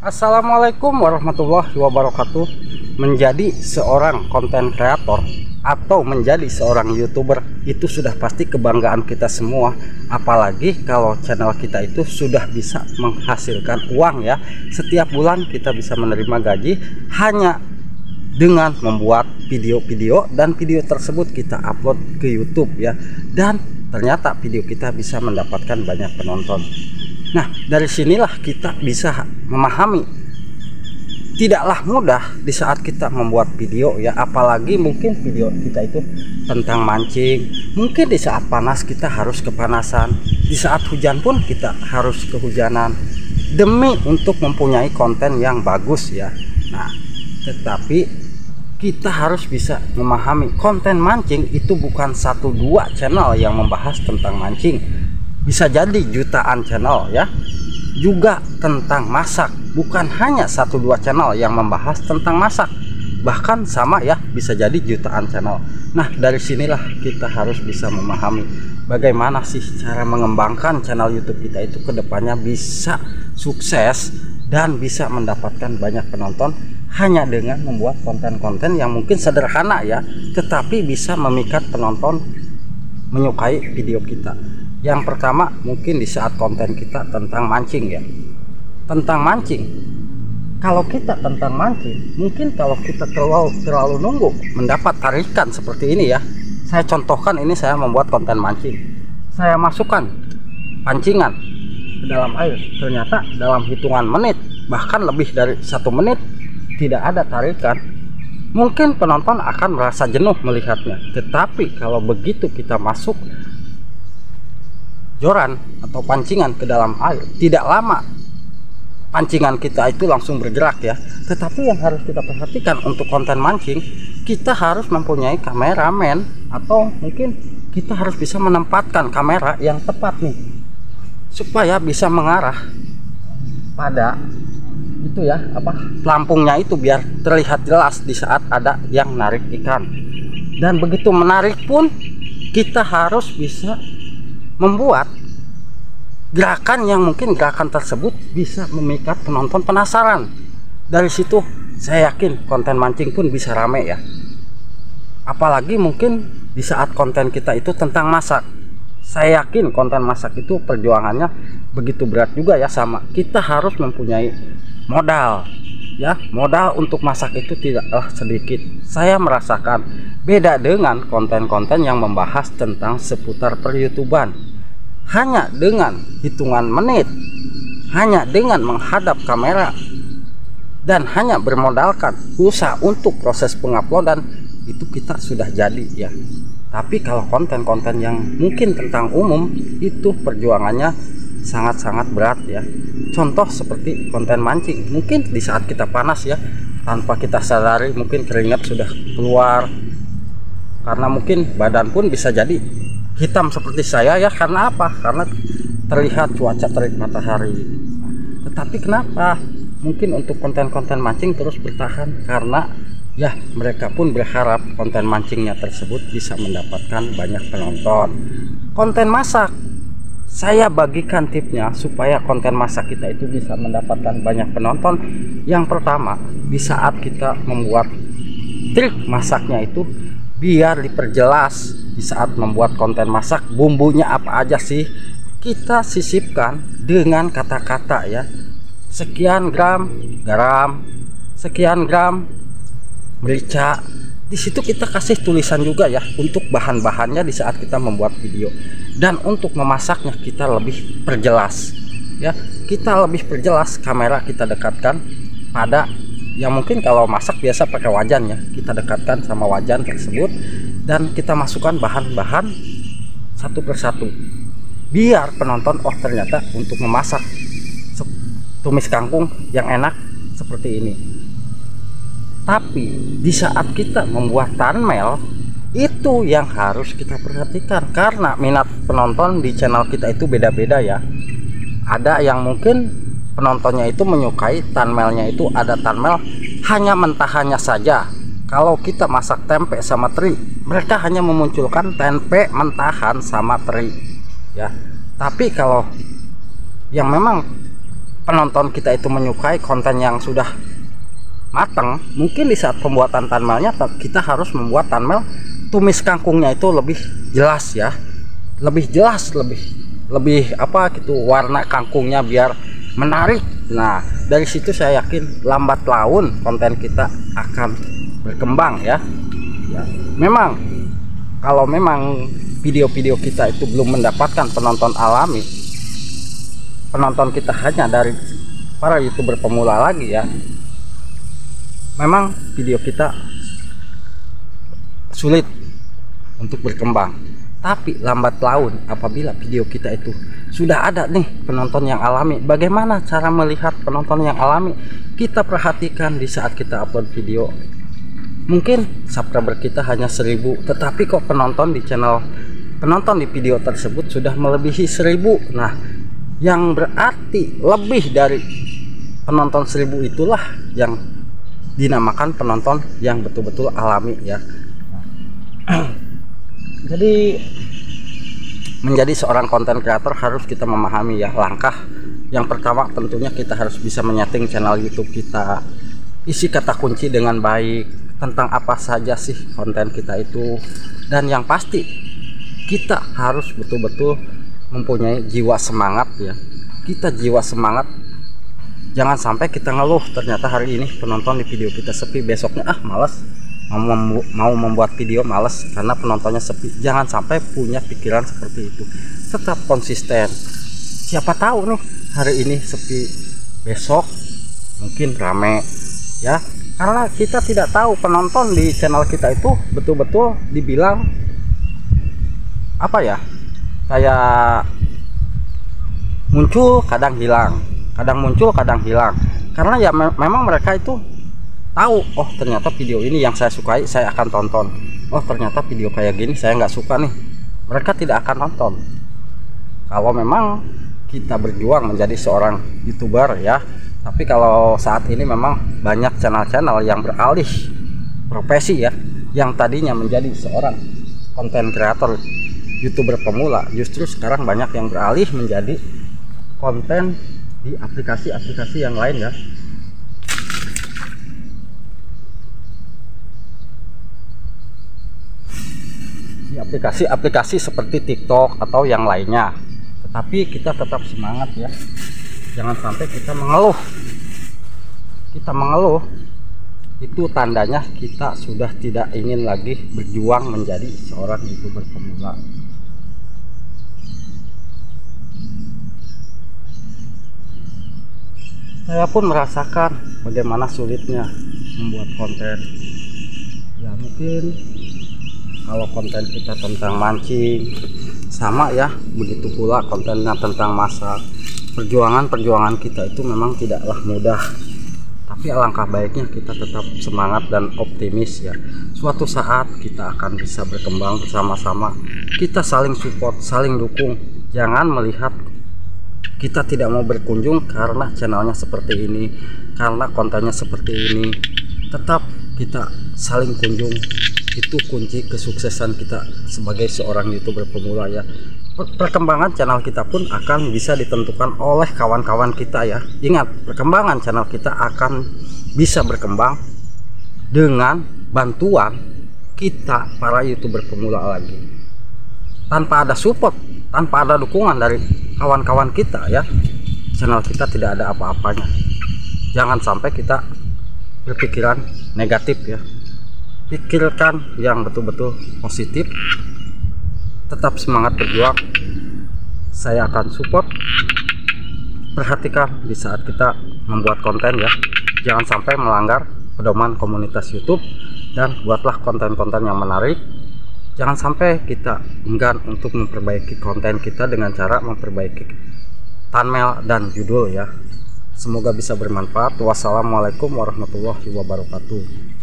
Assalamualaikum warahmatullahi wabarakatuh. Menjadi seorang konten kreator atau menjadi seorang YouTuber itu sudah pasti kebanggaan kita semua. Apalagi kalau channel kita itu sudah bisa menghasilkan uang ya. Setiap bulan kita bisa menerima gaji hanya dengan membuat video-video, dan video tersebut kita upload ke YouTube ya. Dan ternyata video kita bisa mendapatkan banyak penonton. Nah, dari sinilah kita bisa memahami tidaklah mudah di saat kita membuat video ya, apalagi mungkin video kita itu tentang mancing. Mungkin di saat panas kita harus kepanasan, di saat hujan pun kita harus kehujanan demi untuk mempunyai konten yang bagus ya. Nah, tetapi kita harus bisa memahami konten mancing itu bukan 1-2 channel yang membahas tentang mancing, bisa jadi jutaan channel ya. Juga tentang masak, bukan hanya 1-2 channel yang membahas tentang masak, bahkan sama ya, bisa jadi jutaan channel. Nah, dari sinilah kita harus bisa memahami bagaimana sih cara mengembangkan channel YouTube kita itu ke depannya bisa sukses dan bisa mendapatkan banyak penonton hanya dengan membuat konten-konten yang mungkin sederhana ya, tetapi bisa memikat penonton menyukai video kita. Yang pertama mungkin di saat konten kita tentang mancing ya, tentang mancing. Kalau kita tentang mancing, mungkin kalau kita terlalu nunggu mendapat tarikan seperti ini ya. Saya contohkan, ini saya membuat konten mancing, saya masukkan pancingan ke dalam air, ternyata dalam hitungan menit, bahkan lebih dari 1 menit tidak ada tarikan. Mungkin penonton akan merasa jenuh melihatnya. Tetapi kalau begitu kita masuk joran atau pancingan ke dalam air, tidak lama pancingan kita itu langsung bergerak ya. Tetapi yang harus kita perhatikan untuk konten mancing, kita harus mempunyai kameramen, atau mungkin kita harus bisa menempatkan kamera yang tepat nih, supaya bisa mengarah pada itu ya, pelampungnya itu, biar terlihat jelas di saat ada yang narik ikan. Dan begitu menarik pun kita harus bisa membuat gerakan yang mungkin gerakan tersebut bisa memikat penonton penasaran. Dari situ saya yakin konten mancing pun bisa rame ya. Apalagi mungkin di saat konten kita itu tentang masak, saya yakin konten masak itu perjuangannya begitu berat juga ya. Sama, kita harus mempunyai modal ya. Modal untuk masak itu tidaklah sedikit. Saya merasakan beda dengan konten-konten yang membahas tentang seputar per-YouTuban. Hanya dengan hitungan menit, hanya dengan menghadap kamera, dan hanya bermodalkan pulsa untuk proses penguploadan, itu kita sudah jadi ya. Tapi kalau konten-konten yang mungkin tentang umum, itu perjuangannya sangat-sangat berat ya. Contoh seperti konten mancing, mungkin di saat kita panas ya, tanpa kita sadari mungkin keringat sudah keluar, karena mungkin badan pun bisa jadi hitam seperti saya ya. Karena apa? Karena terlihat cuaca terik matahari. Tetapi kenapa mungkin untuk konten-konten mancing terus bertahan? Karena ya mereka pun berharap konten mancingnya tersebut bisa mendapatkan banyak penonton. Konten masak, saya bagikan tipnya supaya konten masak kita itu bisa mendapatkan banyak penonton. Yang pertama, di saat kita membuat trik masaknya itu, biar diperjelas. Di saat membuat konten masak, bumbunya apa aja sih, kita sisipkan dengan kata-kata ya. Sekian gram garam, sekian gram merica. Di situ kita kasih tulisan juga ya untuk bahan-bahannya di saat kita membuat video. Dan untuk memasaknya kita lebih perjelas ya. Kita lebih perjelas, kamera kita dekatkan pada yang mungkin kalau masak biasa pakai wajan ya, kita dekatkan sama wajan tersebut, dan kita masukkan bahan-bahan satu persatu biar penonton, oh ternyata untuk memasak tumis kangkung yang enak seperti ini. Tapi di saat kita membuat thumbnail, itu yang harus kita perhatikan, karena minat penonton di channel kita itu beda-beda ya. Ada yang mungkin penontonnya itu menyukai thumbnailnya itu ada thumbnail hanya mentahannya saja. Kalau kita masak tempe sama teri, mereka hanya memunculkan tempe mentahan sama teri ya. Tapi kalau yang memang penonton kita itu menyukai konten yang sudah matang, mungkin di saat pembuatan thumbnailnya kita harus membuat thumbnail tumis kangkungnya itu lebih jelas ya, lebih jelas, lebih apa gitu, warna kangkungnya biar menarik. Nah, dari situ saya yakin lambat laun konten kita akan berkembang ya. Memang kalau memang video-video kita itu belum mendapatkan penonton alami, penonton kita hanya dari para YouTuber pemula lagi ya, memang video kita sulit untuk berkembang. Tapi lambat laun apabila video kita itu sudah ada nih penonton yang alami, bagaimana cara melihat penonton yang alami? Kita perhatikan di saat kita upload video, mungkin subscriber kita hanya 1000, tetapi kok penonton di video tersebut sudah melebihi 1000. Nah, yang berarti lebih dari penonton 1000 itulah yang dinamakan penonton yang betul-betul alami ya. Jadi menjadi seorang konten kreator harus kita memahami ya, langkah yang pertama tentunya kita harus bisa menyeting channel YouTube kita, isi kata kunci dengan baik, tentang apa saja sih konten kita itu, dan yang pasti kita harus betul-betul mempunyai jiwa semangat ya. Kita jiwa semangat, jangan sampai kita ngeluh ternyata hari ini penonton di video kita sepi, besoknya malas mau membuat video, males karena penontonnya sepi. Jangan sampai punya pikiran seperti itu, tetap konsisten. Siapa tahu nih hari ini sepi, besok mungkin rame ya, karena kita tidak tahu penonton di channel kita itu betul-betul dibilang apa ya, kayak muncul kadang hilang, kadang muncul kadang hilang, karena ya memang mereka itu tahu, oh ternyata video ini yang saya sukai saya akan tonton, oh ternyata video kayak gini saya nggak suka nih, mereka tidak akan nonton. Kalau memang kita berjuang menjadi seorang YouTuber ya. Tapi kalau saat ini memang banyak channel-channel yang beralih profesi ya, yang tadinya menjadi seorang konten kreator YouTuber pemula, justru sekarang banyak yang beralih menjadi konten di aplikasi-aplikasi yang lain ya. Di aplikasi-aplikasi seperti TikTok atau yang lainnya. Tetapi kita tetap semangat ya. Jangan sampai kita mengeluh. Kita mengeluh itu tandanya kita sudah tidak ingin lagi berjuang menjadi seorang YouTuber pemula. Saya pun merasakan bagaimana sulitnya membuat konten. Ya mungkin kalau konten kita tentang mancing sama ya, begitu pula kontennya tentang masak. Perjuangan kita itu memang tidaklah mudah, tapi alangkah baiknya kita tetap semangat dan optimis ya. Suatu saat kita akan bisa berkembang bersama-sama. Kita saling support, saling dukung. Jangan melihat kita tidak mau berkunjung karena channelnya seperti ini, karena kontennya seperti ini. Tetap kita saling kunjung. Itu kunci kesuksesan kita sebagai seorang YouTuber pemula ya. Perkembangan channel kita pun akan bisa ditentukan oleh kawan-kawan kita ya. Ingat, perkembangan channel kita akan bisa berkembang dengan bantuan kita para YouTuber pemula lagi. Tanpa ada support, tanpa ada dukungan dari kawan-kawan kita ya, channel kita tidak ada apa-apanya. Jangan sampai kita berpikiran negatif ya. Pikirkan yang betul-betul positif. Tetap semangat berjuang. Saya akan support. Perhatikan di saat kita membuat konten ya, jangan sampai melanggar pedoman komunitas YouTube, dan buatlah konten-konten yang menarik. Jangan sampai kita enggan untuk memperbaiki konten kita dengan cara memperbaiki thumbnail dan judul ya. Semoga bisa bermanfaat. Wassalamualaikum warahmatullahi wabarakatuh.